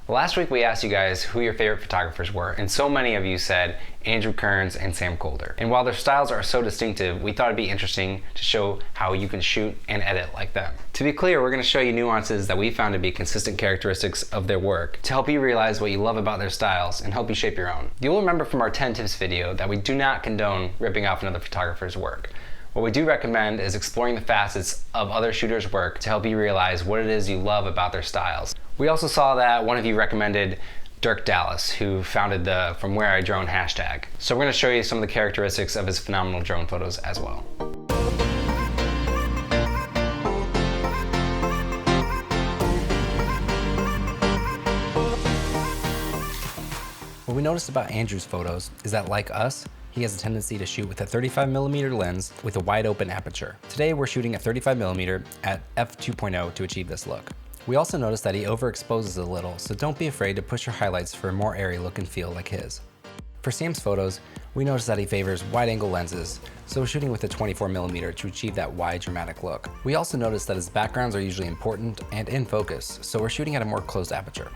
Last week we asked you guys who your favorite photographers were, and so many of you said Andrew Kearns and Sam Kolder. And while their styles are so distinctive, we thought it'd be interesting to show how you can shoot and edit like them. To be clear, we're going to show you nuances that we found to be consistent characteristics of their work to help you realize what you love about their styles and help you shape your own. You'll remember from our 10 tips video that we do not condone ripping off another photographer's work. What we do recommend is exploring the facets of other shooters' work to help you realize what it is you love about their styles. We also saw that one of you recommended Dirk Dallas, who founded the From Where I Drone hashtag. So we're going to show you some of the characteristics of his phenomenal drone photos as well. What we noticed about Andrew's photos is that, like us, he has a tendency to shoot with a 35mm lens with a wide open aperture. Today we're shooting at 35mm at f2.0 to achieve this look. We also noticed that he overexposes a little, so don't be afraid to push your highlights for a more airy look and feel like his. For Sam's photos, we noticed that he favors wide angle lenses, so we're shooting with a 24mm to achieve that wide dramatic look. We also noticed that his backgrounds are usually important and in focus, so we're shooting at a more closed aperture.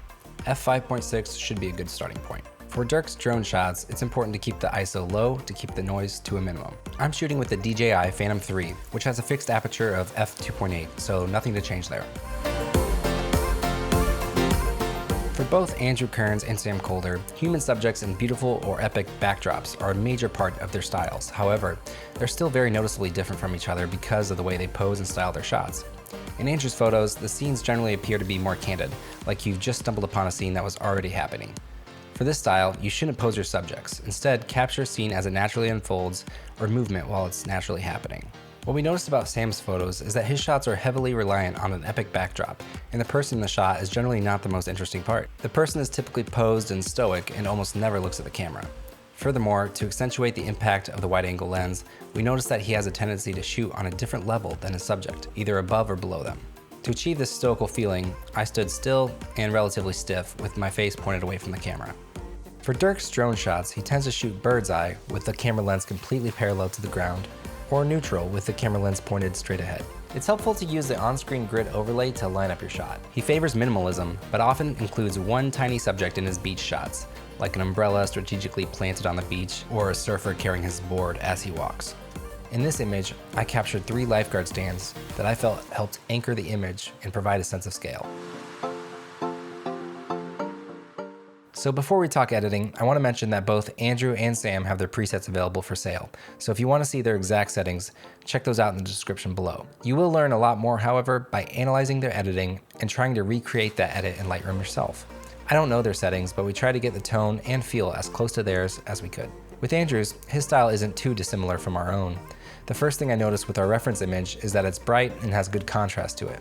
f5.6 should be a good starting point. For Dirk's drone shots, it's important to keep the ISO low to keep the noise to a minimum. I'm shooting with the DJI Phantom 3, which has a fixed aperture of f2.8, so nothing to change there. For both Andrew Kearns and Sam Kolder, human subjects and beautiful or epic backdrops are a major part of their styles. However, they're still very noticeably different from each other because of the way they pose and style their shots. In Andrew's photos, the scenes generally appear to be more candid, like you've just stumbled upon a scene that was already happening. For this style, you shouldn't pose your subjects. Instead, capture a scene as it naturally unfolds or movement while it's naturally happening. What we noticed about Sam's photos is that his shots are heavily reliant on an epic backdrop, and the person in the shot is generally not the most interesting part. The person is typically posed and stoic and almost never looks at the camera. Furthermore, to accentuate the impact of the wide-angle lens, we noticed that he has a tendency to shoot on a different level than his subject, either above or below them. To achieve this stoical feeling, I stood still and relatively stiff with my face pointed away from the camera. For Dirk's drone shots, he tends to shoot bird's eye with the camera lens completely parallel to the ground, or neutral with the camera lens pointed straight ahead. It's helpful to use the on-screen grid overlay to line up your shot. He favors minimalism, but often includes one tiny subject in his beach shots, like an umbrella strategically planted on the beach or a surfer carrying his board as he walks. In this image, I captured 3 lifeguard stands that I felt helped anchor the image and provide a sense of scale. So before we talk editing, I want to mention that both Andrew and Sam have their presets available for sale. So if you want to see their exact settings, check those out in the description below. You will learn a lot more, however, by analyzing their editing and trying to recreate that edit in Lightroom yourself. I don't know their settings, but we try to get the tone and feel as close to theirs as we could. With Andrew's, his style isn't too dissimilar from our own. The first thing I noticed with our reference image is that it's bright and has good contrast to it.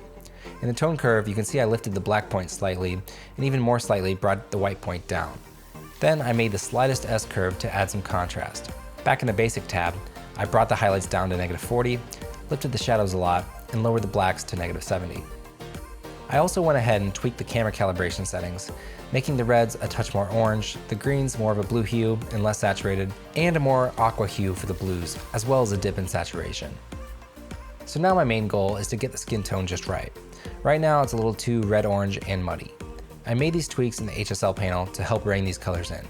In the tone curve, you can see I lifted the black point slightly, and even more slightly brought the white point down. Then I made the slightest S curve to add some contrast. Back in the basic tab, I brought the highlights down to -40, lifted the shadows a lot, and lowered the blacks to -70. I also went ahead and tweaked the camera calibration settings, making the reds a touch more orange, the greens more of a blue hue and less saturated, and a more aqua hue for the blues, as well as a dip in saturation. So now my main goal is to get the skin tone just right. Right now it's a little too red, orange, and muddy. I made these tweaks in the HSL panel to help rein these colors in.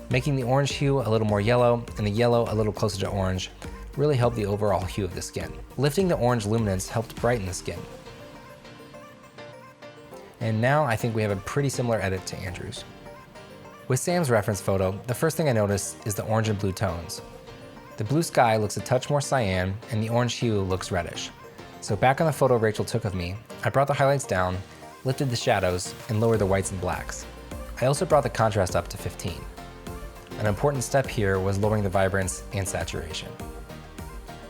Making the orange hue a little more yellow and the yellow a little closer to orange really helped the overall hue of the skin. Lifting the orange luminance helped brighten the skin. And now I think we have a pretty similar edit to Andrew's. With Sam's reference photo, the first thing I noticed is the orange and blue tones. The blue sky looks a touch more cyan and the orange hue looks reddish. So back on the photo Rachel took of me, I brought the highlights down, lifted the shadows, and lowered the whites and blacks. I also brought the contrast up to 15. An important step here was lowering the vibrance and saturation.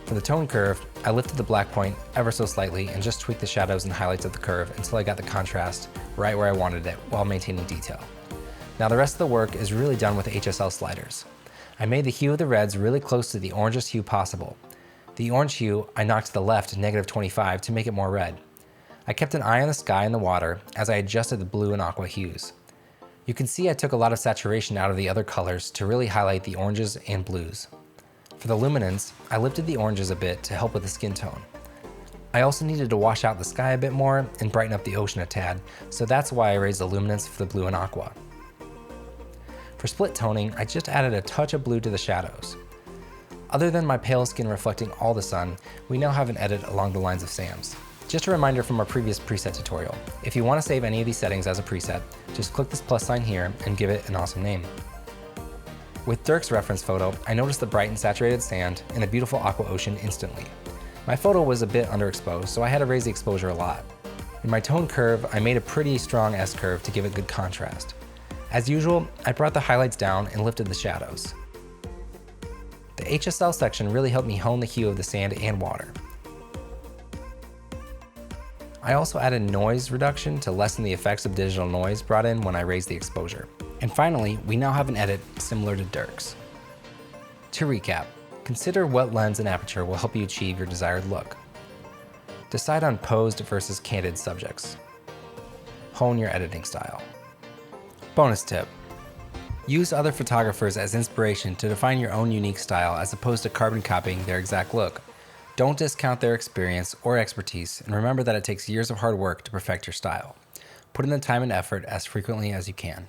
For the tone curve, I lifted the black point ever so slightly and just tweaked the shadows and highlights of the curve until I got the contrast right where I wanted it while maintaining detail. Now the rest of the work is really done with HSL sliders. I made the hue of the reds really close to the orangest hue possible. The orange hue I knocked to the left to -25 to make it more red. I kept an eye on the sky and the water as I adjusted the blue and aqua hues. You can see I took a lot of saturation out of the other colors to really highlight the oranges and blues. For the luminance, I lifted the oranges a bit to help with the skin tone. I also needed to wash out the sky a bit more and brighten up the ocean a tad, so that's why I raised the luminance for the blue and aqua. For split toning, I just added a touch of blue to the shadows. Other than my pale skin reflecting all the sun, we now have an edit along the lines of Sam's. Just a reminder from our previous preset tutorial, if you want to save any of these settings as a preset, just click this plus sign here and give it an awesome name. With Dirk's reference photo, I noticed the bright and saturated sand and the beautiful aqua ocean instantly. My photo was a bit underexposed, so I had to raise the exposure a lot. In my tone curve, I made a pretty strong S-curve to give it good contrast. As usual, I brought the highlights down and lifted the shadows. The HSL section really helped me hone the hue of the sand and water. I also added noise reduction to lessen the effects of digital noise brought in when I raised the exposure. And finally, we now have an edit similar to Dirk's. To recap, consider what lens and aperture will help you achieve your desired look. Decide on posed versus candid subjects. Hone your editing style. Bonus tip. Use other photographers as inspiration to define your own unique style as opposed to carbon copying their exact look. Don't discount their experience or expertise, and remember that it takes years of hard work to perfect your style. Put in the time and effort as frequently as you can.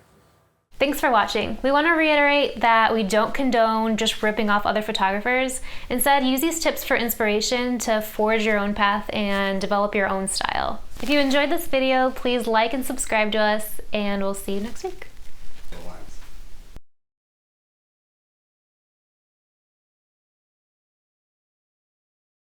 Thanks for watching. We want to reiterate that we don't condone just ripping off other photographers. Instead, use these tips for inspiration to forge your own path and develop your own style. If you enjoyed this video, please like and subscribe to us, and we'll see you next week.